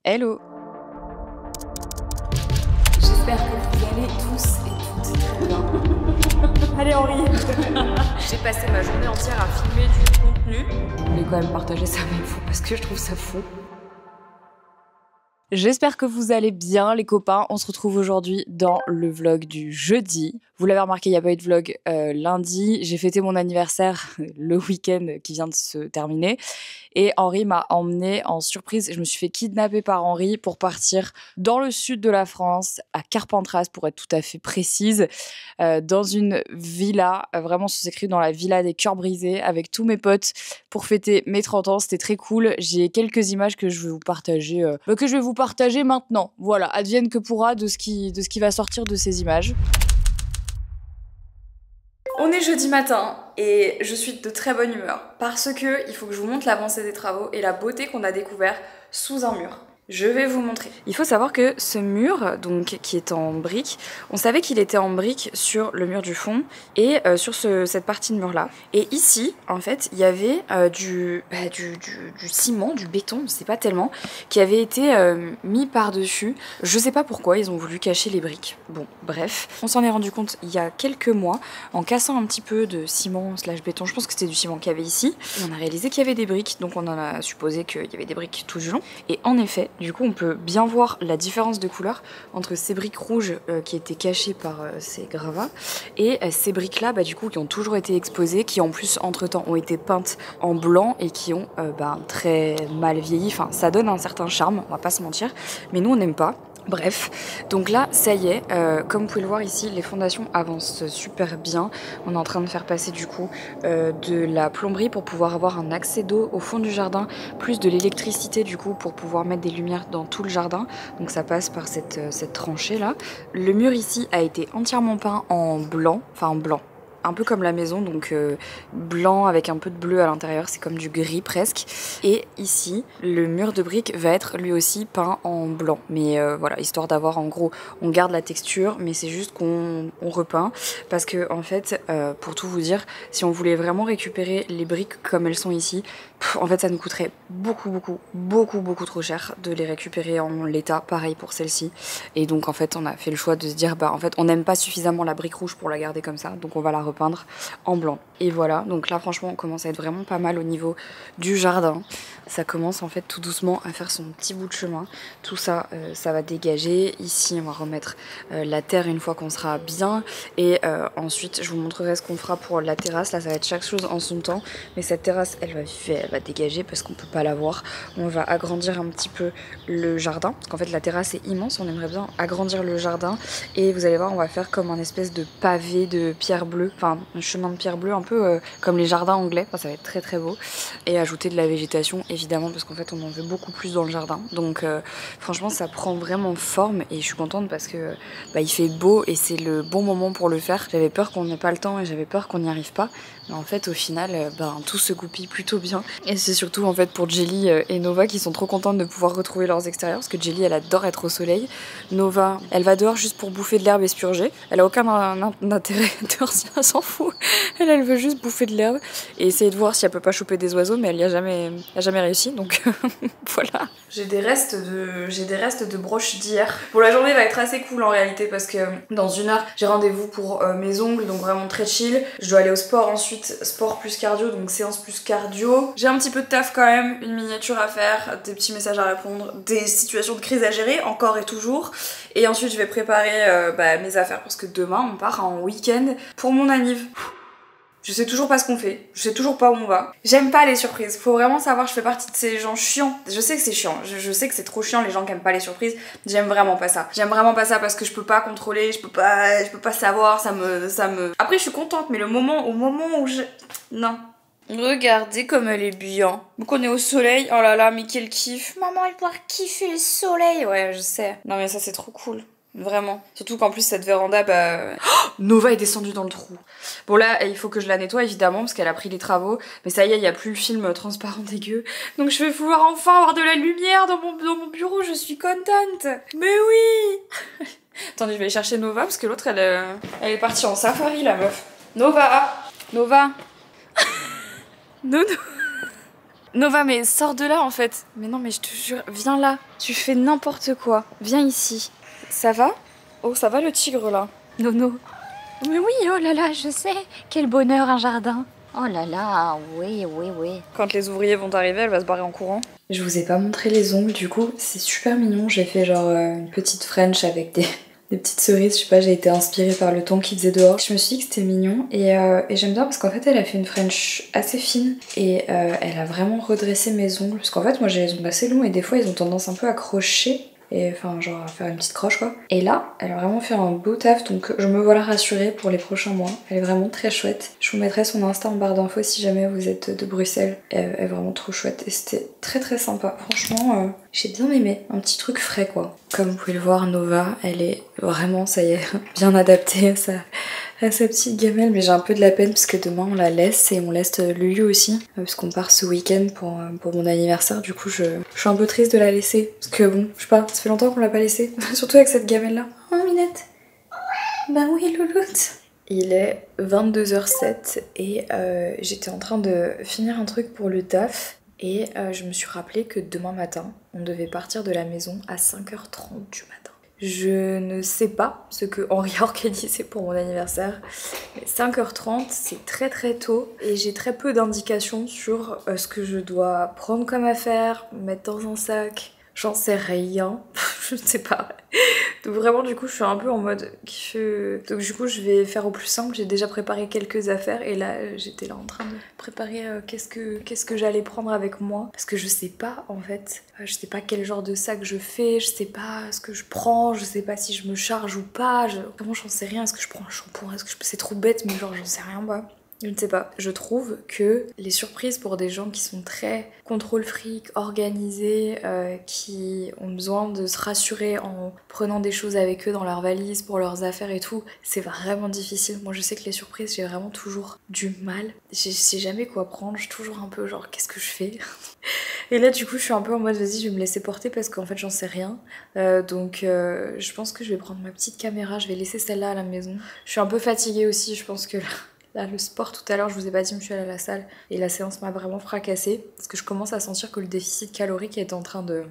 Hello. J'espère que vous allez tous et toutes très bien. Allez Henri. J'ai passé ma journée entière à filmer du contenu. Je voulais quand même partager ça avec vous parce que je trouve ça fou. J'espère que vous allez bien les copains, on se retrouve aujourd'hui dans le vlog du jeudi. Vous l'avez remarqué, il n'y a pas eu de vlog lundi, j'ai fêté mon anniversaire le week-end qui vient de se terminer et Henri m'a emmené en surprise. Je me suis fait kidnapper par Henri pour partir dans le sud de la France, à Carpentras pour être tout à fait précise, dans une villa, vraiment ça s'écrit dans la villa des cœurs brisés avec tous mes potes pour fêter mes 30 ans, c'était très cool. J'ai quelques images que je vais vous partager, maintenant. Voilà, advienne que pourra de ce qui va sortir de ces images. On est jeudi matin et je suis de très bonne humeur parce que il faut que je vous montre l'avancée des travaux et la beauté qu'on a découvert sous un mur. Je vais vous montrer. Il faut savoir que ce mur, donc qui est en briques, on savait qu'il était en briques sur le mur du fond et sur cette partie de mur là. Et ici, en fait, il y avait du ciment, du béton, je sais pas tellement, qui avait été mis par-dessus. Je sais pas pourquoi ils ont voulu cacher les briques. Bon, bref, on s'en est rendu compte il y a quelques mois en cassant un petit peu de ciment slash béton. Je pense que c'était du ciment qu'il y avait ici. Et on a réalisé qu'il y avait des briques, donc on en a supposé qu'il y avait des briques tout du long. Et en effet, du coup, on peut bien voir la différence de couleur entre ces briques rouges qui étaient cachées par ces gravats et ces briques-là, du coup, qui ont toujours été exposées, qui en plus, entre-temps, ont été peintes en blanc et qui ont très mal vieilli. Enfin, ça donne un certain charme, on va pas se mentir, mais nous, on n'aime pas. Bref, donc là, ça y est, comme vous pouvez le voir ici, les fondations avancent super bien. On est en train de faire passer du coup de la plomberie pour pouvoir avoir un accès d'eau au fond du jardin, plus de l'électricité du coup pour pouvoir mettre des lumières dans tout le jardin. Donc ça passe par cette tranchée là. Le mur ici a été entièrement peint en blanc, enfin en blanc. Un peu comme la maison, donc blanc avec un peu de bleu à l'intérieur, c'est comme du gris presque. Et ici, le mur de briques va être lui aussi peint en blanc. Mais voilà, histoire d'avoir en gros, on garde la texture, mais c'est juste qu'on repeint. Parce que en fait, pour tout vous dire, si on voulait vraiment récupérer les briques comme elles sont ici, en fait ça nous coûterait beaucoup trop cher de les récupérer en l'état, pareil pour celle-ci. Et donc en fait on a fait le choix de se dire en fait on n'aime pas suffisamment la brique rouge pour la garder comme ça, donc on va la repeindre en blanc. Et voilà, donc là franchement on commence à être vraiment pas mal au niveau du jardin. Ça commence en fait tout doucement à faire son petit bout de chemin. Tout ça, ça va dégager. Ici on va remettre la terre une fois qu'on sera bien. Et ensuite je vous montrerai ce qu'on fera pour la terrasse. Là ça va être chaque chose en son temps. Mais cette terrasse elle va dégager parce qu'on peut pas la voir. On va agrandir un petit peu le jardin. Parce qu'en fait la terrasse est immense. On aimerait bien agrandir le jardin. Et vous allez voir on va faire comme un espèce de pavé de pierre bleue. Enfin un chemin de pierre bleue un peu comme les jardins anglais. Enfin, ça va être très beau. Et ajouter de la végétation évidemment parce qu'en fait on en veut beaucoup plus dans le jardin. Donc franchement ça prend vraiment forme et je suis contente parce que il fait beau et c'est le bon moment pour le faire. J'avais peur qu'on n'ait pas le temps et j'avais peur qu'on n'y arrive pas. Mais en fait au final tout se goupille plutôt bien. Et c'est surtout en fait pour Jelly et Nova qui sont trop contentes de pouvoir retrouver leurs extérieurs parce que Jelly elle adore être au soleil. Nova elle va dehors juste pour bouffer de l'herbe et se purger. Elle a aucun intérêt dehors, elle s'en fout. Elle veut juste bouffer de l'herbe et essayer de voir si elle peut pas choper des oiseaux, mais elle y a jamais réussi, donc voilà. J'ai des restes de broches d'hier. Bon, la journée va être assez cool en réalité parce que dans 1 heure j'ai rendez-vous pour mes ongles, donc vraiment très chill. Je dois aller au sport ensuite, sport plus cardio, donc séance plus cardio. J'ai un petit peu de taf quand même, une miniature à faire, des petits messages à répondre, des situations de crise à gérer, encore et toujours. Et ensuite je vais préparer mes affaires parce que demain on part en week-end pour mon anniv. Je sais toujours pas ce qu'on fait, je sais toujours pas où on va. J'aime pas les surprises, faut vraiment savoir, je fais partie de ces gens chiants. Je sais que c'est chiant, je sais que c'est trop chiant les gens qui aiment pas les surprises. J'aime vraiment pas ça. J'aime vraiment pas ça parce que je peux pas contrôler, je peux pas savoir, ça me... Après je suis contente, mais au moment où je... Non. Regardez comme elle est bien. Donc on est au soleil, oh là là, mais quel kiff. Maman elle doit kiffer le soleil. Ouais, je sais. Non mais ça c'est trop cool. Vraiment. Surtout qu'en plus cette véranda, Oh, Nova est descendue dans le trou. Bon là, il faut que je la nettoie évidemment parce qu'elle a pris les travaux. Mais ça y est, il n'y a plus le film transparent dégueu. Donc je vais pouvoir enfin avoir de la lumière dans mon bureau, je suis contente. Mais oui. Attendez, je vais aller chercher Nova parce que l'autre elle est partie en safari la meuf. Nova. Nounou. Nova, mais sors de là en fait. Mais non, mais je te jure, viens là. Tu fais n'importe quoi. Viens ici. Ça va? Oh, ça va le tigre là? Nono. Mais oui, oh là là, je sais. Quel bonheur un jardin. Oh là là, oui, oui, oui. Quand les ouvriers vont arriver, elle va se barrer en courant. Je vous ai pas montré les ongles, du coup, c'est super mignon. J'ai fait genre une petite French avec des petites cerises, je sais pas, j'ai été inspirée par le temps qu'il faisait dehors. Je me suis dit que c'était mignon et j'aime bien parce qu'en fait elle a fait une French assez fine et elle a vraiment redressé mes ongles. Parce qu'en fait moi j'ai les ongles assez longs et des fois ils ont tendance un peu à crocher. Et enfin genre à faire une petite croche quoi. Et là elle a vraiment fait un beau taf, donc je me voilà rassurée pour les prochains mois. Elle est vraiment très chouette. Je vous mettrai son Insta en barre d'infos si jamais vous êtes de Bruxelles. Elle est vraiment trop chouette et c'était très très sympa. Franchement j'ai bien aimé. Un petit truc frais quoi. Comme vous pouvez le voir, Nova elle est vraiment, ça y est, bien adaptée à sa petite gamelle, mais j'ai un peu de la peine parce que demain on la laisse et on laisse Lulu aussi parce qu'on part ce week-end pour mon anniversaire. Du coup je suis un peu triste de la laisser parce que bon, je sais pas, ça fait longtemps qu'on l'a pas laissée, surtout avec cette gamelle là. Oh Minette. Bah oui Louloute. Il est 22h07 et j'étais en train de finir un truc pour le taf et je me suis rappelé que demain matin on devait partir de la maison à 5h30 du matin. Je ne sais pas ce que Henri a organisé pour mon anniversaire, mais 5h30 c'est très très tôt et j'ai très peu d'indications sur ce que je dois prendre comme affaire, mettre dans un sac, j'en sais rien, je ne sais pas. Donc vraiment du coup je suis un peu en mode donc du coup je vais faire au plus simple. J'ai déjà préparé quelques affaires et là j'étais là en train de préparer qu'est-ce que j'allais prendre avec moi parce que je sais pas en fait, je sais pas quel genre de sac je fais, je sais pas ce que je prends, je sais pas si je me charge ou pas, vraiment j'en sais rien. Est-ce que je prends un shampoing, c'est trop bête mais genre j'en sais rien moi. Je ne sais pas, je trouve que les surprises pour des gens qui sont très contrôle fric, organisés, qui ont besoin de se rassurer en prenant des choses avec eux dans leur valise pour leurs affaires et tout, c'est vraiment difficile. Moi je sais que les surprises j'ai vraiment toujours du mal, je sais jamais quoi prendre, je suis toujours un peu genre qu'est-ce que je fais. Et là du coup je suis un peu en mode vas-y je vais me laisser porter parce qu'en fait j'en sais rien, donc je pense que je vais prendre ma petite caméra, je vais laisser celle-là à la maison. Je suis un peu fatiguée aussi, je pense que là, le sport tout à l'heure, je vous ai pas dit, je suis allée à la salle et la séance m'a vraiment fracassée parce que je commence à sentir que le déficit calorique est en train de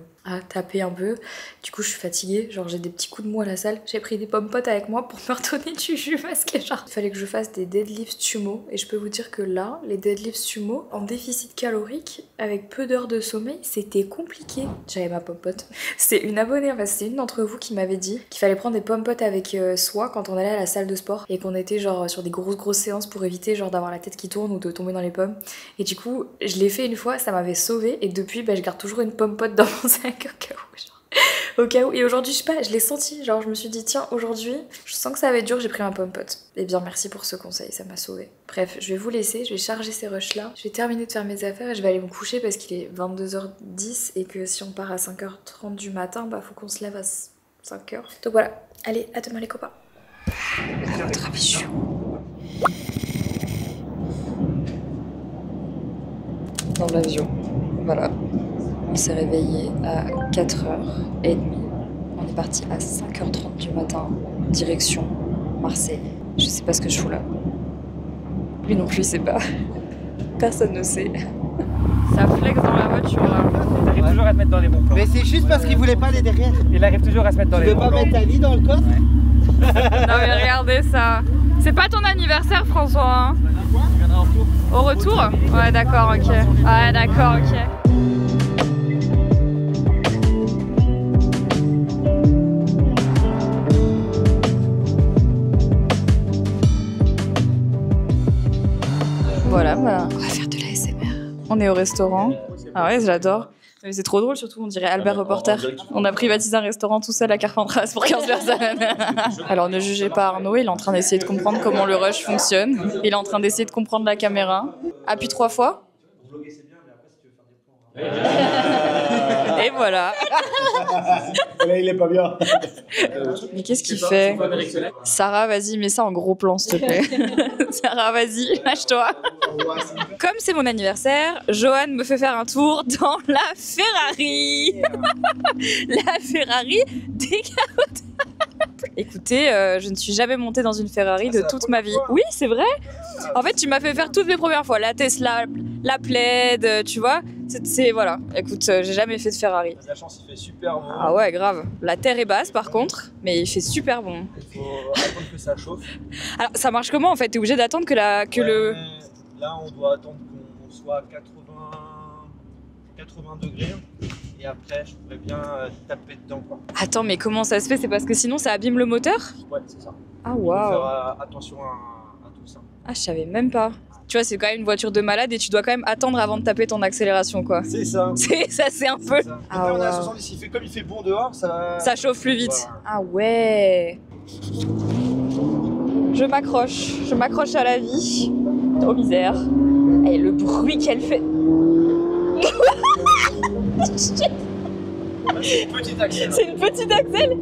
taper un peu. Du coup, je suis fatiguée, genre j'ai des petits coups de mou à la salle. J'ai pris des pommes potes avec moi pour me redonner du jus parce que genre il fallait que je fasse des deadlifts sumo et je peux vous dire que là, les deadlifts sumo en déficit calorique avec peu d'heures de sommeil, c'était compliqué. J'avais ma pomme pote. C'est une abonnée, enfin c'était une d'entre vous qui m'avait dit qu'il fallait prendre des pommes potes avec soi quand on allait à la salle de sport et qu'on était genre sur des grosses séances pour éviter genre d'avoir la tête qui tourne ou de tomber dans les pommes. Et du coup, je l'ai fait une fois, ça m'avait sauvée et depuis, je garde toujours une pomme pote dans mon sac au cas où. Et aujourd'hui, je sais pas, je l'ai senti, genre je me suis dit tiens, aujourd'hui, je sens que ça va être dur, j'ai pris ma pomme pote. Et bien merci pour ce conseil, ça m'a sauvée. Bref, je vais vous laisser, je vais charger ces rushs là, je vais terminer de faire mes affaires et je vais aller me coucher parce qu'il est 22h10 et que si on part à 5h30 du matin, bah faut qu'on se lève à 5h. Donc voilà, allez, à demain les copains. À notre avis, dans l'avion, voilà. On s'est réveillé à 4h30. On est parti à 5h30 du matin, direction Marseille. Je sais pas ce que je fous là. Lui non plus, il sait pas. Personne ne sait. Ça flex dans la voiture là. Il arrive toujours à te mettre dans les bons plans. Mais c'est juste parce qu'il voulait pas aller derrière. Il arrive toujours à se mettre dans les bons plans. Tu veux pas mettre ta vie dans le coffre? Non mais regardez ça. C'est pas ton anniversaire François hein? Tu viendras en retour. Au retour? Ouais d'accord, ok. Ouais d'accord, ok. Voilà, bah, on va faire de l'ASMR. On est au restaurant. Ah ouais, j'adore. Mais c'est trop drôle, surtout on dirait Albert Reporter. On a privatisé un restaurant tout seul à Carpentras pour 15 personnes. Alors ne jugez pas Arnaud, il est en train d'essayer de comprendre comment le rush fonctionne. Il est en train d'essayer de comprendre la caméra. Appuie 3 fois. Et voilà. Là, il est pas bien. Mais qu'est-ce qu'il fait? Sarah, vas-y, mets ça en gros plan, s'il te plaît. Sarah, vas-y, lâche-toi. Comme c'est mon anniversaire, Johan me fait faire un tour dans la Ferrari. La Ferrari décapotable. Écoutez, je ne suis jamais montée dans une Ferrari de toute ma vie. Oui, c'est vrai. En fait, tu m'as fait faire toutes mes premières fois. La Tesla, la Plaid, tu vois. C'est voilà. Écoute, j'ai jamais fait de Ferrari. La chance, il fait super bon. Ah ouais, grave. La terre est basse par contre, mais il fait super bon. Il faut attendre que ça chauffe. Alors, ça marche comment en fait? T'es obligé d'attendre que Là, on doit attendre qu'on soit à 80 degrés. Et après, je pourrais bien taper dedans, quoi. Attends, mais comment ça se fait? C'est parce que sinon ça abîme le moteur? Ouais, c'est ça. Ah Il faut waouh. faire attention à tout ça. Ah, je savais même pas. Tu vois, c'est quand même une voiture de malade et tu dois quand même attendre avant de taper ton accélération, quoi. C'est ça. C'est un peu. Ça. Ah, Après, on est à wow. 70, comme il fait bon dehors, Ça chauffe plus vite. Voilà. Ah ouais. Je m'accroche à la vie. Oh misère. Et le bruit qu'elle fait. C'est une petite accès. C'est une petite Axel.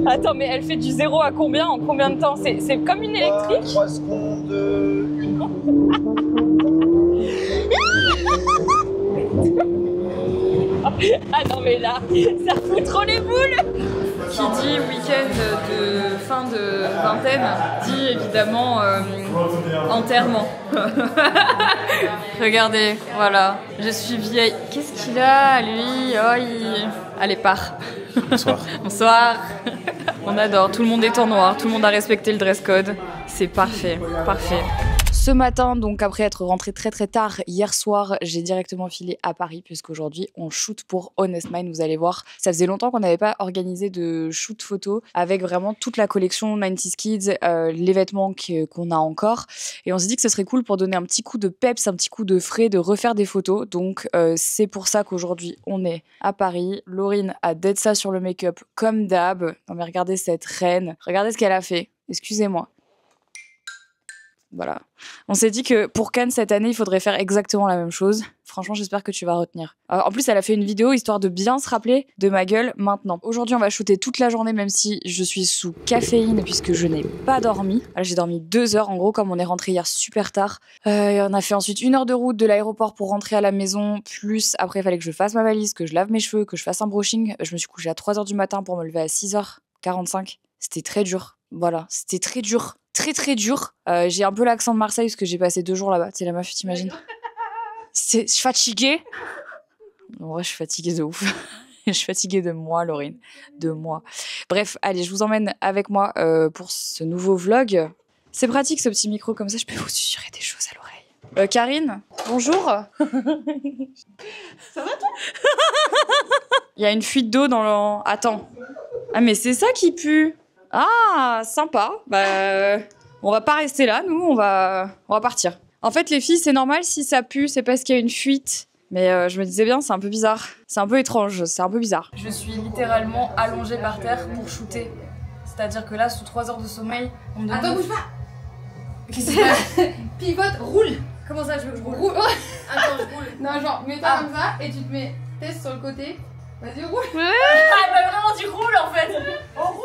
Attends, mais elle fait du 0 à combien en combien de temps? C'est comme une électrique? 3 secondes, 1. Ah non mais là, ça fout trop les boules. Qui dit week-end de fin de vingtaine dit évidemment enterrement. Regardez, voilà, je suis vieille. Qu'est-ce qu'il a lui? Oh, Allez, part. Bonsoir. Bonsoir. On adore, tout le monde est en noir, tout le monde a respecté le dress code. C'est parfait, parfait. Ce matin, donc après être rentrée très tard hier soir, j'ai directement filé à Paris puisqu'aujourd'hui on shoot pour Honest Mind. Vous allez voir, ça faisait longtemps qu'on n'avait pas organisé de shoot photo avec vraiment toute la collection 90s Kids, les vêtements qu'on a encore. Et on s'est dit que ce serait cool pour donner un petit coup de peps, un petit coup de frais, de refaire des photos. Donc c'est pour ça qu'aujourd'hui on est à Paris. Laurine a dead ça sur le make-up comme d'hab. Non mais regardez cette reine, regardez ce qu'elle a fait. Excusez-moi. Voilà. On s'est dit que pour Cannes cette année, il faudrait faire exactement la même chose. Franchement, j'espère que tu vas retenir. En plus, elle a fait une vidéo histoire de bien se rappeler de ma gueule maintenant. Aujourd'hui, on va shooter toute la journée, même si je suis sous caféine puisque je n'ai pas dormi. J'ai dormi 2 heures en gros, comme on est rentré hier super tard. Et on a fait ensuite 1 heure de route de l'aéroport pour rentrer à la maison. Plus après, il fallait que je fasse ma valise, que je lave mes cheveux, que je fasse un brushing. Je me suis couchée à 3 heures du matin pour me lever à 6h45. C'était très dur. Voilà, c'était très dur. Très dur. J'ai un peu l'accent de Marseille parce que j'ai passé 2 jours là-bas. Tu sais, la meuf, t'imagines? Je suis fatiguée. En vrai, je suis fatiguée de ouf. Je suis fatiguée de moi, Laurine. De moi. Bref, allez, je vous emmène avec moi pour ce nouveau vlog. C'est pratique ce petit micro, comme ça je peux vous susurrer des choses à l'oreille. Karine, bonjour. Ça va toi? Il y a une fuite d'eau dans le... Attends. Ah mais c'est ça qui pue. Ah, sympa. Bah, on va pas rester là, nous, on va partir. En fait, les filles, c'est normal si ça pue, c'est parce qu'il y a une fuite. Mais je me disais bien, c'est un peu bizarre. C'est un peu étrange, c'est un peu bizarre. Je suis littéralement allongée par terre pour shooter. C'est-à-dire que là, sous 3 heures de sommeil, on me demande... Attends, bouge pas. Qu'est-ce qui se passe? Pivote, roule. Comment ça, je roule? Attends, je roule. Non, genre, mets-toi comme ça et tu te mets test sur le côté. Vas-y, roule. Ah, bah vraiment, tu roules en fait.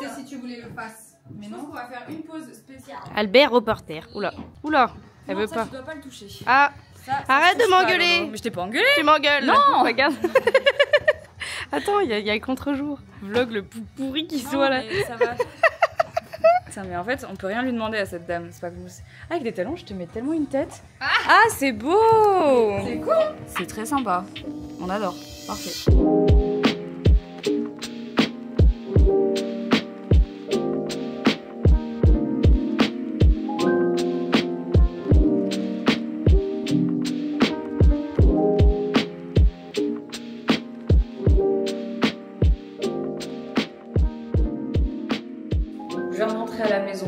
C'est si tu voulais le face. Mais non, on va faire une pause spéciale. Albert reporter. Oula. Oula. Elle veut ça, pas. tu dois pas le toucher. Ah. Ça, Arrête de touche pas, m'engueuler. Laura. Mais je t'ai pas engueulé. Tu m'engueules. Non. Regarde. Attends, il y a le contre-jour. Vlog le plus pourri qui soit là. Mais ça va. Putain, mais en fait, on peut rien lui demander à cette dame. C'est pas comme ça. Avec des talons, je te mets tellement une tête. Ah, c'est beau. C'est cool. C'est très sympa. On adore. Parfait. Je viens de rentrer à la maison.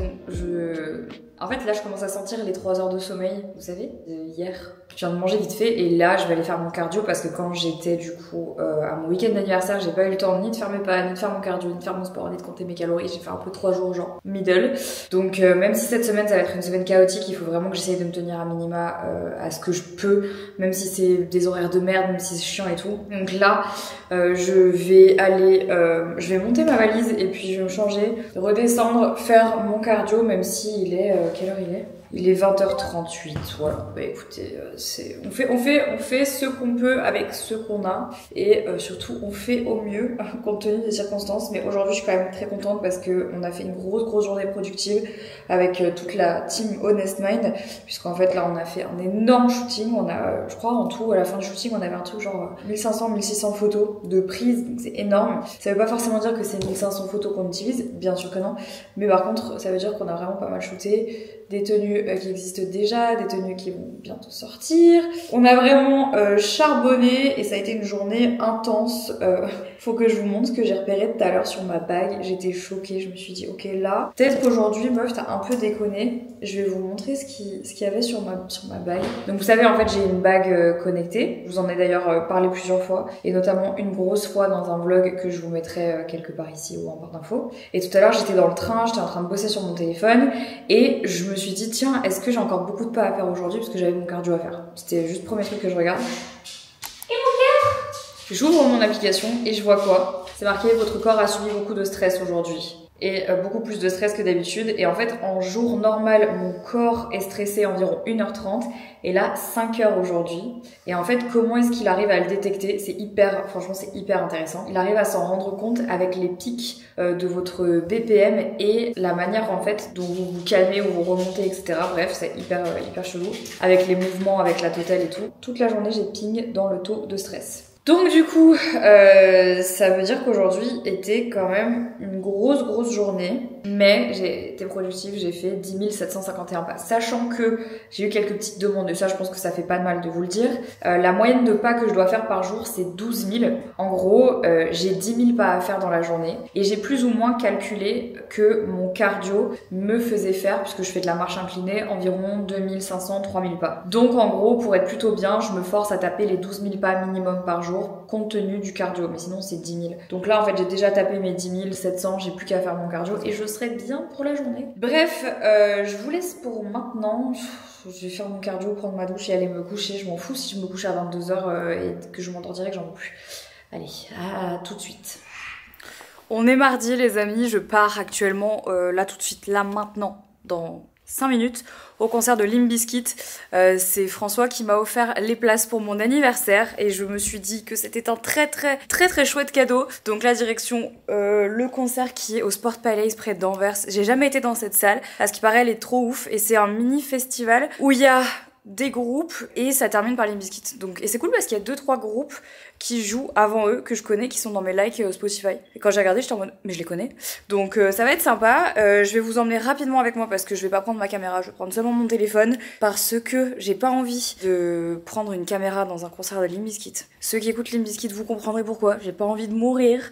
En fait, là, je commence à sentir les 3 heures de sommeil, vous savez, hier. Je viens de manger vite fait et là, je vais aller faire mon cardio parce que quand j'étais du coup à mon week-end d'anniversaire, j'ai pas eu le temps ni de faire mes pas, ni de faire mon cardio, ni de faire mon sport, ni de compter mes calories. J'ai fait un peu 3 jours genre middle. Donc même si cette semaine, ça va être une semaine chaotique, il faut vraiment que j'essaye de me tenir à minima à ce que je peux, même si c'est des horaires de merde, même si c'est chiant et tout. Donc là, je vais monter ma valise et puis je vais me changer, redescendre, faire mon cardio, même si il est... quelle heure il est ? Il est 20h38, voilà. Bah écoutez, on fait ce qu'on peut avec ce qu'on a et surtout on fait au mieux compte tenu des circonstances. Mais aujourd'hui je suis quand même très contente parce qu'on a fait une grosse journée productive avec toute la team Honest Mind, puisqu'en fait là on a fait un énorme shooting. On a, je crois en tout à la fin du shooting on avait un truc genre 1500-1600 photos de prises, donc c'est énorme. Ça veut pas forcément dire que c'est 1500 photos qu'on utilise, bien sûr que non, mais par contre ça veut dire qu'on a vraiment pas mal shooté. Des tenues qui existent déjà, des tenues qui vont bientôt sortir. On a vraiment charbonné et ça a été une journée intense. Faut que je vous montre ce que j'ai repéré tout à l'heure sur ma bague. J'étais choquée, je me suis dit ok là, peut-être qu'aujourd'hui meuf t'as un peu déconné. Je vais vous montrer ce qu'il y avait sur ma bague. Donc vous savez en fait j'ai une bague connectée. Je vous en ai d'ailleurs parlé plusieurs fois et notamment une grosse fois dans un vlog que je vous mettrai quelque part ici ou en barre d'infos. Et tout à l'heure j'étais dans le train, j'étais en train de bosser sur mon téléphone et je me suis dit tiens est-ce que j'ai encore beaucoup de pas à faire aujourd'hui parce que j'avais mon cardio à faire. C'était juste le premier truc que je regarde. Et mon cœur. J'ouvre mon application et je vois quoi? C'est marqué votre corps a subi beaucoup de stress aujourd'hui. Et beaucoup plus de stress que d'habitude. Et en fait, en jour normal, mon corps est stressé environ 1h30. Et là, 5h aujourd'hui. Et en fait, comment est-ce qu'il arrive à le détecter? C'est franchement, c'est hyper intéressant. Il arrive à s'en rendre compte avec les pics de votre BPM et la manière en fait dont vous vous calmez ou vous remontez, etc. Bref, c'est hyper chelou. Avec les mouvements, avec la totale et tout. Toute la journée, j'ai ping dans le taux de stress. Donc du coup, ça veut dire qu'aujourd'hui était quand même une grosse journée, mais j'ai été productive, j'ai fait 10 751 pas, sachant que j'ai eu quelques petites demandes, et ça je pense que ça fait pas de mal de vous le dire. La moyenne de pas que je dois faire par jour c'est 12 000, en gros j'ai 10 000 pas à faire dans la journée, et j'ai plus ou moins calculé que mon cardio me faisait faire, puisque je fais de la marche inclinée, environ 2500-3000 pas. Donc en gros, pour être plutôt bien, je me force à taper les 12 000 pas minimum par jour, compte tenu du cardio, mais sinon c'est 10 000. Donc là en fait j'ai déjà tapé mes 10 700, j'ai plus qu'à faire mon cardio et je serai bien pour la journée. Bref, je vous laisse pour maintenant. Je vais faire mon cardio, prendre ma douche et aller me coucher. Je m'en fous si je me couche à 22h et que je m'endors direct, j'en peux plus. Allez, à tout de suite. On est mardi les amis, je pars actuellement là tout de suite, là maintenant, dans 5 minutes au concert de Limp Bizkit. C'est François qui m'a offert les places pour mon anniversaire et je me suis dit que c'était un très chouette cadeau. Donc la direction le concert qui est au Sport Palace près d'Anvers. J'ai jamais été dans cette salle, à ce qui paraît elle est trop ouf et c'est un mini festival où il y a des groupes et ça termine par Limp Bizkit. Donc, et c'est cool parce qu'il y a 2-3 groupes qui jouent avant eux, que je connais, qui sont dans mes likes Spotify. Et quand j'ai regardé, j'étais en mode, mais je les connais. Donc ça va être sympa. Je vais vous emmener rapidement avec moi parce que je vais pas prendre ma caméra, je vais prendre seulement mon téléphone parce que j'ai pas envie de prendre une caméra dans un concert de Limp Bizkit. Ceux qui écoutent Limp Bizkit, vous comprendrez pourquoi. J'ai pas envie de mourir.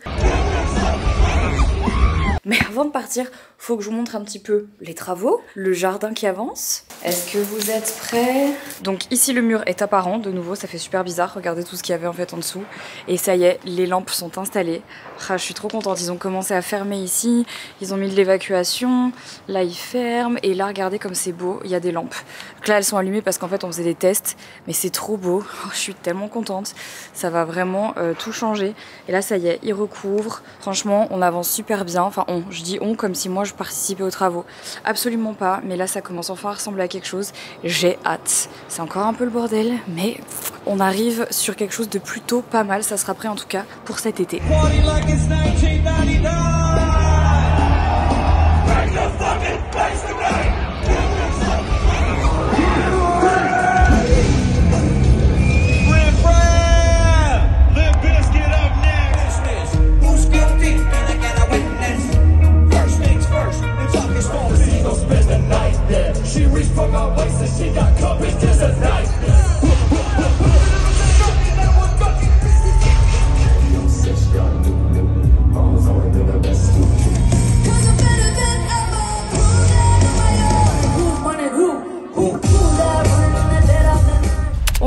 Mais avant de partir, faut que je vous montre un petit peu les travaux, le jardin qui avance. Est-ce que vous êtes prêts? Donc ici le mur est apparent, de nouveau ça fait super bizarre, regardez tout ce qu'il y avait en fait en dessous. Et ça y est, les lampes sont installées. Ah, je suis trop contente, ils ont commencé à fermer ici, ils ont mis de l'évacuation, là ils ferment, et là regardez comme c'est beau, il y a des lampes. Donc là elles sont allumées parce qu'en fait on faisait des tests, mais c'est trop beau, oh, je suis tellement contente, ça va vraiment tout changer. Et là ça y est, ils recouvrent, franchement on avance super bien, enfin je dis on comme si moi je participais aux travaux. Absolument pas, mais là ça commence enfin à ressembler à quelque chose. J'ai hâte. C'est encore un peu le bordel, mais on arrive sur quelque chose de plutôt pas mal. Ça sera prêt en tout cas pour cet été.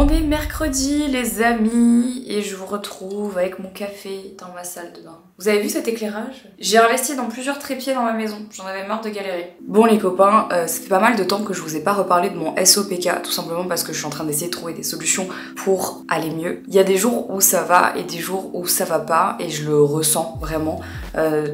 On est mercredi les amis et je vous retrouve avec mon café dans ma salle de bain. Vous avez vu cet éclairage? J'ai investi dans plusieurs trépieds dans ma maison, j'en avais marre de galérer. Bon les copains, ça fait pas mal de temps que je vous ai pas reparlé de mon SOPK, tout simplement parce que je suis en train d'essayer de trouver des solutions pour aller mieux. Il y a des jours où ça va et des jours où ça va pas, et je le ressens vraiment,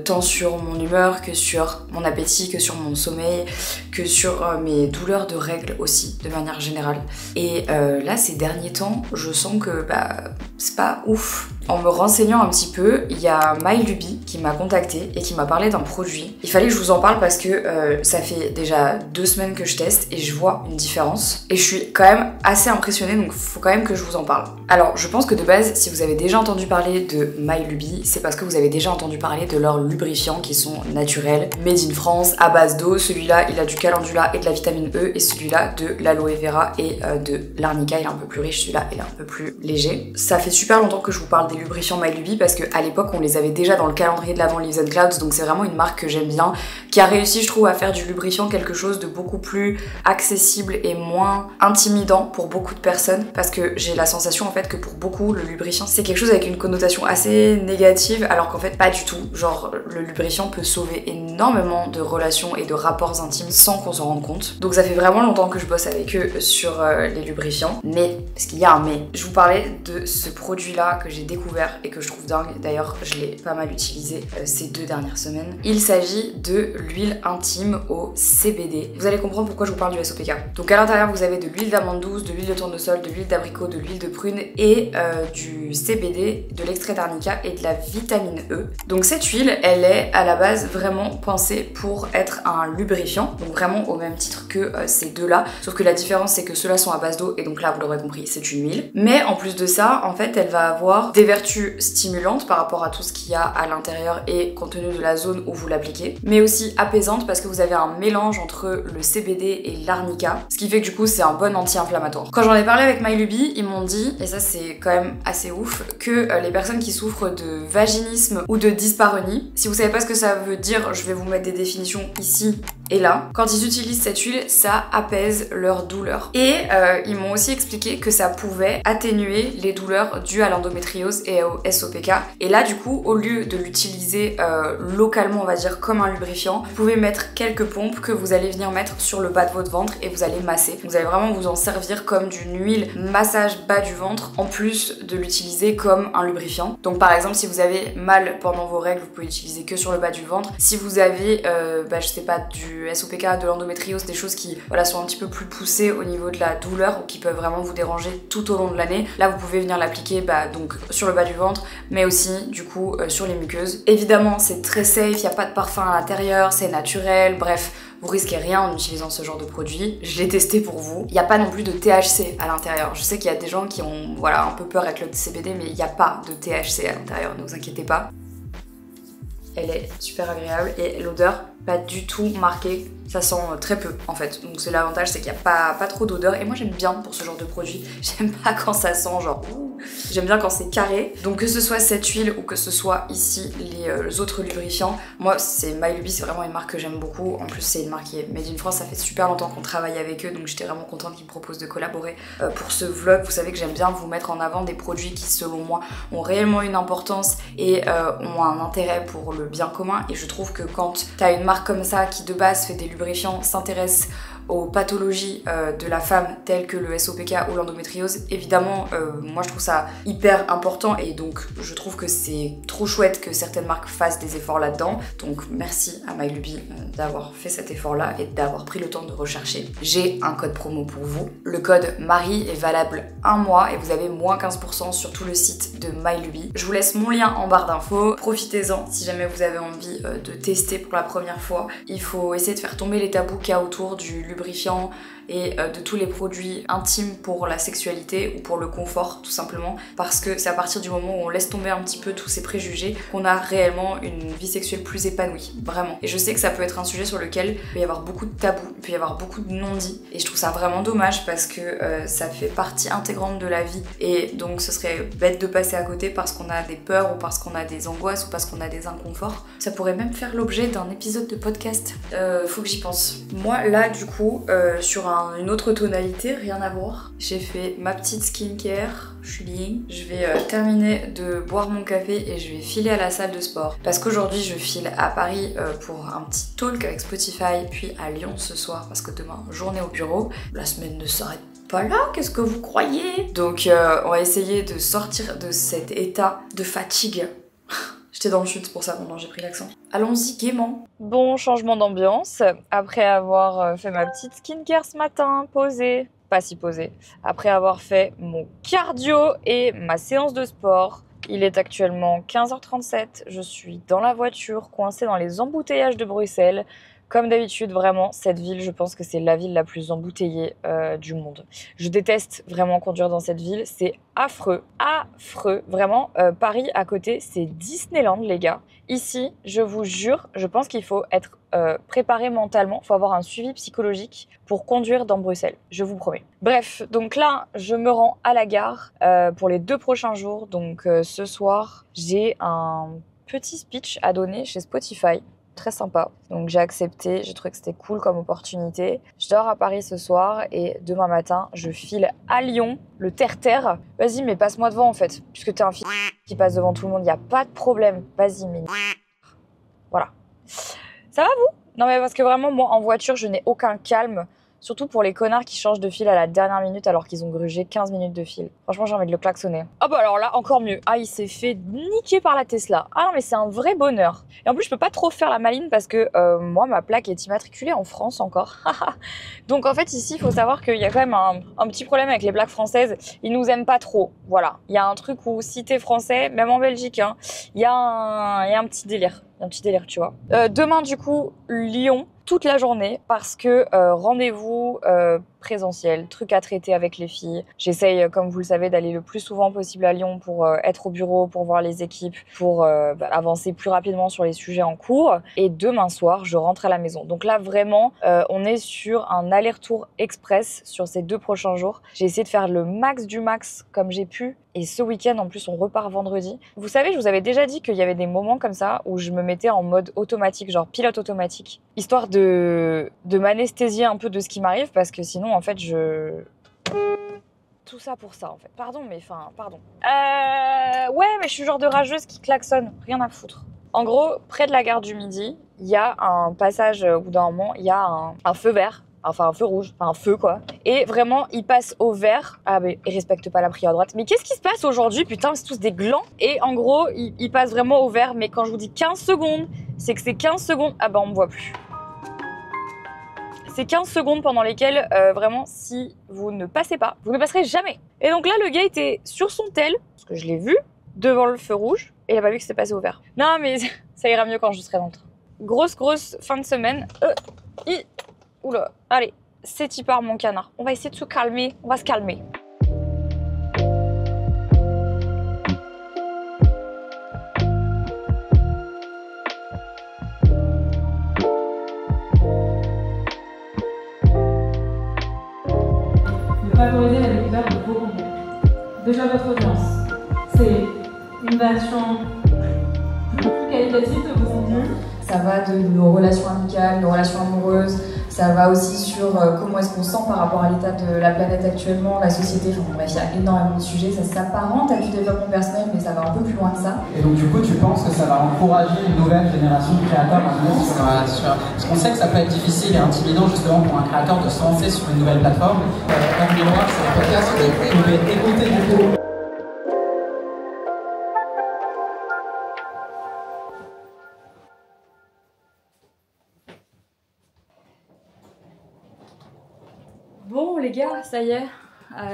tant sur mon humeur que sur mon appétit, que sur mon sommeil, que sur mes douleurs de règles aussi, de manière générale. Et là, ces derniers temps, je sens que c'est pas ouf. En me renseignant un petit peu, il y a MyLuby qui m'a contactée et qui m'a parlé d'un produit. Il fallait que je vous en parle parce que ça fait déjà 2 semaines que je teste et je vois une différence. Et je suis quand même assez impressionnée, donc faut quand même que je vous en parle. Alors, je pense que de base, si vous avez déjà entendu parler de MyLuby, c'est parce que vous avez déjà entendu parler de leurs lubrifiants qui sont naturels, made in France, à base d'eau. Celui-là, il a du calendula et de la vitamine E, et celui-là, de l'aloe vera et de l'arnica. Il est un peu plus riche, celui-là, il est un peu plus léger. Ça fait super longtemps que je vous parle des lubrifiants MyLuby parce qu'à l'époque, on les avait déjà dans le calendrier de l'Avent Leaves and Clouds, donc c'est vraiment une marque que j'aime bien, qui a réussi, je trouve, à faire du lubrifiant quelque chose de beaucoup plus accessible et moins intimidant pour beaucoup de personnes, parce que j'ai la sensation en fait que pour beaucoup, le lubrifiant, c'est quelque chose avec une connotation assez négative, alors qu'en fait, pas du tout. Genre, le lubrifiant peut sauver énormément de relations et de rapports intimes sans qu'on s'en rende compte. Donc ça fait vraiment longtemps que je bosse avec eux sur les lubrifiants, mais, parce qu'il y a un mais, je vous parlais de ce produit-là que j'ai découvert et que je trouve dingue. D'ailleurs, je l'ai pas mal utilisé ces 2 dernières semaines. Il s'agit de l'huile intime au CBD. Vous allez comprendre pourquoi je vous parle du SOPK. Donc à l'intérieur, vous avez de l'huile d'amande douce, de l'huile de tournesol, de l'huile d'abricot, de l'huile de prune et du CBD, de l'extrait d'arnica et de la vitamine E. Donc cette huile, elle est à la base vraiment pensée pour être un lubrifiant, donc vraiment au même titre que ces deux-là, sauf que la différence c'est que ceux-là sont à base d'eau et donc là, vous l'aurez compris, c'est une huile. Mais en plus de ça, en fait, elle va avoir des vertus stimulantes par rapport à tout ce qu'il y a à l'intérieur et compte tenu de la zone où vous l'appliquez, mais aussi apaisante parce que vous avez un mélange entre le CBD et l'arnica, ce qui fait que du coup c'est un bon anti-inflammatoire. Quand j'en ai parlé avec MyLuby, ils m'ont dit, et ça c'est quand même assez ouf, que les personnes qui souffrent de vaginisme ou de dyspareunie, si vous savez pas ce que ça veut dire, je vais vous mettre des définitions ici et là, quand ils utilisent cette huile, ça apaise leurs douleurs. Et ils m'ont aussi expliqué que ça pouvait atténuer les douleurs dues à l'endométriose et au SOPK. Et là, du coup, au lieu de l'utiliser localement, on va dire, comme un lubrifiant, vous pouvez mettre quelques pompes que vous allez venir mettre sur le bas de votre ventre et vous allez masser. Vous allez vraiment vous en servir comme d'une huile massage bas du ventre, en plus de l'utiliser comme un lubrifiant. Donc par exemple, si vous avez mal pendant vos règles, vous pouvez l'utiliser que sur le bas du ventre. Si vous avez, je sais pas, du SOPK, de l'endométriose, des choses qui sont un petit peu plus poussées au niveau de la douleur ou qui peuvent vraiment vous déranger tout au long de l'année, là vous pouvez venir l'appliquer donc sur le bas du ventre, mais aussi du coup sur les muqueuses. Évidemment, c'est très safe, il n'y a pas de parfum à l'intérieur, c'est naturel, bref, vous risquez rien en utilisant ce genre de produit. Je l'ai testé pour vous. Il n'y a pas non plus de THC à l'intérieur. Je sais qu'il y a des gens qui ont un peu peur avec le CBD, mais il n'y a pas de THC à l'intérieur, ne vous inquiétez pas. Elle est super agréable et l'odeur, pas du tout marquée. Ça sent très peu en fait, donc c'est l'avantage, c'est qu'il n'y a pas trop d'odeur, et moi j'aime bien pour ce genre de produit, j'aime pas quand ça sent genre j'aime bien quand c'est carré. Donc que ce soit cette huile ou que ce soit ici les autres lubrifiants, moi c'est MyLuby, c'est vraiment une marque que j'aime beaucoup. En plus c'est une marque qui est made in France, ça fait super longtemps qu'on travaille avec eux, donc j'étais vraiment contente qu'ils me proposent de collaborer pour ce vlog. Vous savez que j'aime bien vous mettre en avant des produits qui selon moi ont réellement une importance et ont un intérêt pour le bien commun, et je trouve que quand t'as une marque comme ça qui de base fait des lubrifiants, s'intéresse aux pathologies de la femme telles que le SOPK ou l'endométriose, évidemment moi je trouve ça hyper important, et donc je trouve que c'est trop chouette que certaines marques fassent des efforts là-dedans. Donc merci à MyLuby d'avoir fait cet effort là et d'avoir pris le temps de rechercher. J'ai un code promo pour vous, le code Marie est valable 1 mois et vous avez moins 15% sur tout le site de MyLuby. Je vous laisse mon lien en barre d'infos, profitez-en si jamais vous avez envie de tester pour la première fois. Il faut essayer de faire tomber les tabous qu'il y a autour du lubrifiant et de tous les produits intimes pour la sexualité ou pour le confort tout simplement, parce que c'est à partir du moment où on laisse tomber un petit peu tous ces préjugés qu'on a réellement une vie sexuelle plus épanouie, vraiment. Et je sais que ça peut être un sujet sur lequel il peut y avoir beaucoup de tabous, il peut y avoir beaucoup de non-dits, et je trouve ça vraiment dommage parce que ça fait partie intégrante de la vie, et donc ce serait bête de passer à côté parce qu'on a des peurs ou parce qu'on a des angoisses ou parce qu'on a des inconforts. Ça pourrait même faire l'objet d'un épisode de podcast, faut que j'y pense. Moi là du coup sur un dans une autre tonalité, rien à voir. J'ai fait ma petite skincare, je suis ligne. Je vais terminer de boire mon café et je vais filer à la salle de sport. Parce qu'aujourd'hui je file à Paris pour un petit talk avec Spotify, puis à Lyon ce soir parce que demain, journée au bureau. La semaine ne s'arrête pas là, qu'est-ce que vous croyez? Donc on va essayer de sortir de cet état de fatigue. J'étais dans le chute, c'est pour ça que j'ai pris l'accent. Allons-y gaiement. Bon, changement d'ambiance. Après avoir fait ma petite skincare ce matin, posée. Pas si posée. Après avoir fait mon cardio et ma séance de sport. Il est actuellement 15h37. Je suis dans la voiture, coincée dans les embouteillages de Bruxelles. Comme d'habitude, vraiment, cette ville, je pense que c'est la ville la plus embouteillée du monde. Je déteste vraiment conduire dans cette ville, c'est affreux, affreux. Vraiment, Paris à côté, c'est Disneyland, les gars. Ici, je vous jure, je pense qu'il faut être préparé mentalement, il faut avoir un suivi psychologique pour conduire dans Bruxelles, je vous promets. Bref, donc là, je me rends à la gare pour les 2 prochains jours. Donc ce soir, j'ai un petit speech à donner chez Spotify. Très sympa, donc j'ai accepté, j'ai trouvé que c'était cool comme opportunité. Je dors à Paris ce soir et demain matin je file à Lyon, le terre-terre. Vas-y mais passe-moi devant en fait, puisque t'es un fils qui passe devant tout le monde, y a pas de problème. Vas-y mais... Voilà. Ça va vous? Non mais parce que vraiment moi en voiture je n'ai aucun calme. Surtout pour les connards qui changent de fil à la dernière minute alors qu'ils ont grugé 15 minutes de fil. Franchement, j'ai envie de le klaxonner. Ah bah alors là, encore mieux. Ah, il s'est fait niquer par la Tesla. Ah non, mais c'est un vrai bonheur. Et en plus, je peux pas trop faire la maline parce que moi, ma plaque est immatriculée en France encore. Donc en fait, ici, il faut savoir qu'il y a quand même un petit problème avec les plaques françaises. Ils nous aiment pas trop. Voilà. Il y a un truc où si t'es français, même en Belgique, hein, il y a un petit délire. Un petit délire, tu vois. Demain, du coup, Lyon. Toute la journée parce que rendez-vous présentiel, truc à traiter avec les filles. J'essaye, comme vous le savez, d'aller le plus souvent possible à Lyon pour être au bureau, pour voir les équipes, pour avancer plus rapidement sur les sujets en cours. Et demain soir, je rentre à la maison. Donc là, vraiment, on est sur un aller-retour express sur ces 2 prochains jours. J'ai essayé de faire le max du max comme j'ai pu. Et ce week-end, en plus, on repart vendredi. Vous savez, je vous avais déjà dit qu'il y avait des moments comme ça où je me mettais en mode automatique, genre pilote automatique, histoire de m'anesthésier un peu de ce qui m'arrive, parce que sinon, en fait, tout ça pour ça, en fait. Pardon, mais enfin, pardon. Ouais, mais je suis le genre de rageuse qui klaxonne, rien à foutre. En gros, près de la gare du Midi, il y a un passage, au bout d'un moment, il y a un feu vert. Enfin, un feu rouge, enfin un feu quoi. Et vraiment, il passe au vert. Ah mais il respecte pas la prière à droite. Mais qu'est-ce qui se passe aujourd'hui? Putain, c'est tous des glands. Et en gros, il passe vraiment au vert. Mais quand je vous dis 15 secondes, c'est que c'est 15 secondes. Ah bah on me voit plus. C'est 15 secondes pendant lesquelles, vraiment, si vous ne passez pas, vous ne passerez jamais. Et donc là, le gars était sur son tel, parce que je l'ai vu, devant le feu rouge. Et il a pas vu que c'était passé au vert. Non mais ça ira mieux quand je serai dans le train. Grosse fin de semaine. Oula, allez, c'est y part mon canard. On va essayer de se calmer, on va se calmer. De favoriser la découverte de vos contenus. Déjà votre audience, c'est une version plus qualitative de vos contenus. Ça va de nos relations amicales, nos relations amoureuses, ça va aussi sur comment est-ce qu'on se sent par rapport à l'état de la planète actuellement, la société, enfin bref, il y a énormément de sujets, ça s'apparente à du développement personnel, mais ça va un peu plus loin que ça. Et donc du coup, tu penses que ça va encourager une nouvelle génération de créateurs à venir parce qu'on sait que ça peut être difficile et intimidant justement pour un créateur de se lancer sur une nouvelle plateforme. Comme Miroir, c'est un podcast que vous pouvez écouter du coup. Bon les gars, ça y est,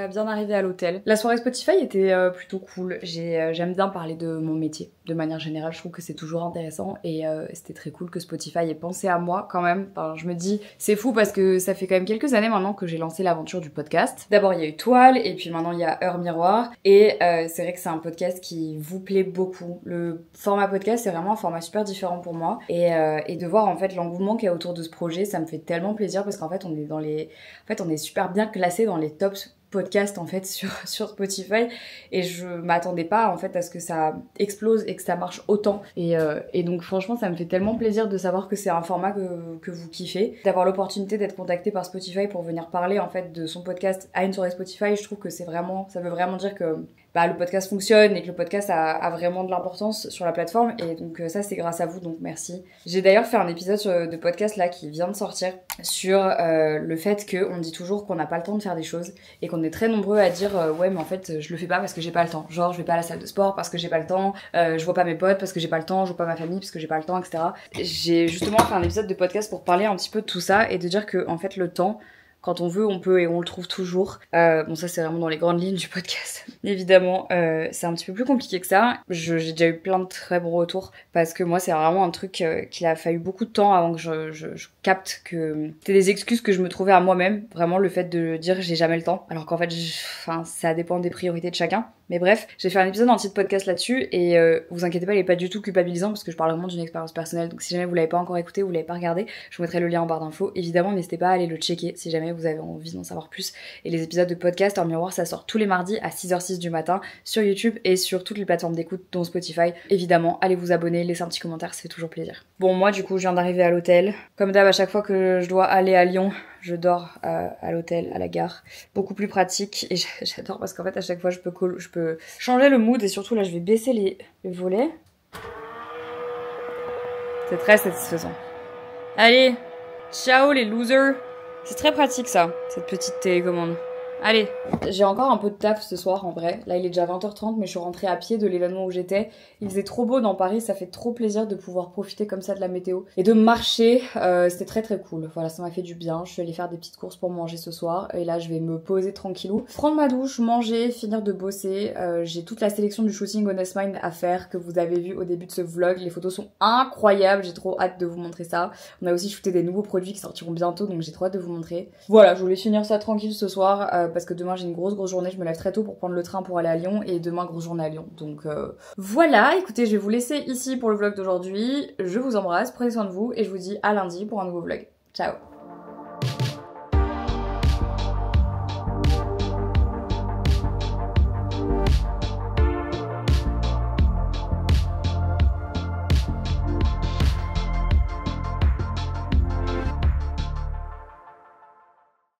bien arrivé à l'hôtel. La soirée Spotify était plutôt cool. J'aime bien parler de mon métier. De manière générale, je trouve que c'est toujours intéressant et c'était très cool que Spotify ait pensé à moi quand même. Enfin, je me dis, c'est fou parce que ça fait quand même quelques années maintenant que j'ai lancé l'aventure du podcast. D'abord il y a eu Toile et puis maintenant il y a Heure Miroir et c'est vrai que c'est un podcast qui vous plaît beaucoup. Le format podcast c'est vraiment un format super différent pour moi et de voir en fait l'engouement qu'il y a autour de ce projet, ça me fait tellement plaisir parce qu'en fait on est super bien classé dans les tops podcast en fait sur Spotify et je m'attendais pas en fait à ce que ça explose que ça marche autant. Et donc franchement ça me fait tellement plaisir de savoir que c'est un format que vous kiffez. D'avoir l'opportunité d'être contacté par Spotify pour venir parler en fait de son podcast à une soirée Spotify, je trouve que ça veut vraiment dire que le podcast fonctionne et que le podcast a vraiment de l'importance sur la plateforme, et donc ça c'est grâce à vous, donc merci. J'ai d'ailleurs fait un épisode de podcast là qui vient de sortir sur le fait qu'on dit toujours qu'on n'a pas le temps de faire des choses et qu'on est très nombreux à dire ouais mais en fait je le fais pas parce que j'ai pas le temps, genre je vais pas à la salle de sport parce que j'ai pas le temps, je vois pas mes potes parce que j'ai pas le temps, je vois pas ma famille parce que j'ai pas le temps, etc. J'ai justement fait un épisode de podcast pour parler un petit peu de tout ça et de dire que en fait le temps, quand on veut, on peut et on le trouve toujours. Bon, ça c'est vraiment dans les grandes lignes du podcast. Évidemment, c'est un petit peu plus compliqué que ça. J'ai déjà eu plein de très bons retours parce que moi c'est vraiment un truc qu'il a fallu beaucoup de temps avant que je capte que c'était des excuses que je me trouvais à moi-même. Vraiment le fait de dire j'ai jamais le temps, alors qu'en fait, ça dépend des priorités de chacun. Mais bref, j'ai fait un épisode entier de podcast là-dessus et vous inquiétez pas, il est pas du tout culpabilisant parce que je parle vraiment d'une expérience personnelle. Donc si jamais vous l'avez pas encore écouté ou vous l'avez pas regardé, je vous mettrai le lien en barre d'infos. Évidemment, n'hésitez pas à aller le checker si jamais vous avez envie d'en savoir plus. Et les épisodes de podcast en miroir, ça sort tous les mardis à 6h06 du matin sur YouTube et sur toutes les plateformes d'écoute dont Spotify. Évidemment, allez vous abonner, laissez un petit commentaire, ça fait toujours plaisir. Bon, moi du coup, je viens d'arriver à l'hôtel. Comme d'hab, à chaque fois que je dois aller à Lyon, je dors à l'hôtel, à la gare. Beaucoup plus pratique et j'adore parce qu'en fait à chaque fois je peux changer le mood et surtout là je vais baisser les volets. C'est très satisfaisant. Allez, ciao les losers. C'est très pratique ça, cette petite télécommande. Allez, j'ai encore un peu de taf ce soir en vrai. Là il est déjà 20h30 mais je suis rentrée à pied de l'événement où j'étais. Il faisait trop beau dans Paris, ça fait trop plaisir de pouvoir profiter comme ça de la météo. Et de marcher, c'était très très cool. Voilà, ça m'a fait du bien. Je suis allée faire des petites courses pour manger ce soir. Et là je vais me poser tranquillou. Prendre ma douche, manger, finir de bosser. J'ai toute la sélection du shooting Honest Mind à faire que vous avez vu au début de ce vlog. Les photos sont incroyables, j'ai trop hâte de vous montrer ça. On a aussi shooté des nouveaux produits qui sortiront bientôt donc j'ai trop hâte de vous montrer. Voilà, je voulais finir ça tranquille ce soir. Parce que demain j'ai une grosse journée, je me lève très tôt pour prendre le train pour aller à Lyon et demain grosse journée à Lyon. Donc voilà, écoutez, je vais vous laisser ici pour le vlog d'aujourd'hui. Je vous embrasse, prenez soin de vous et je vous dis à lundi pour un nouveau vlog. Ciao.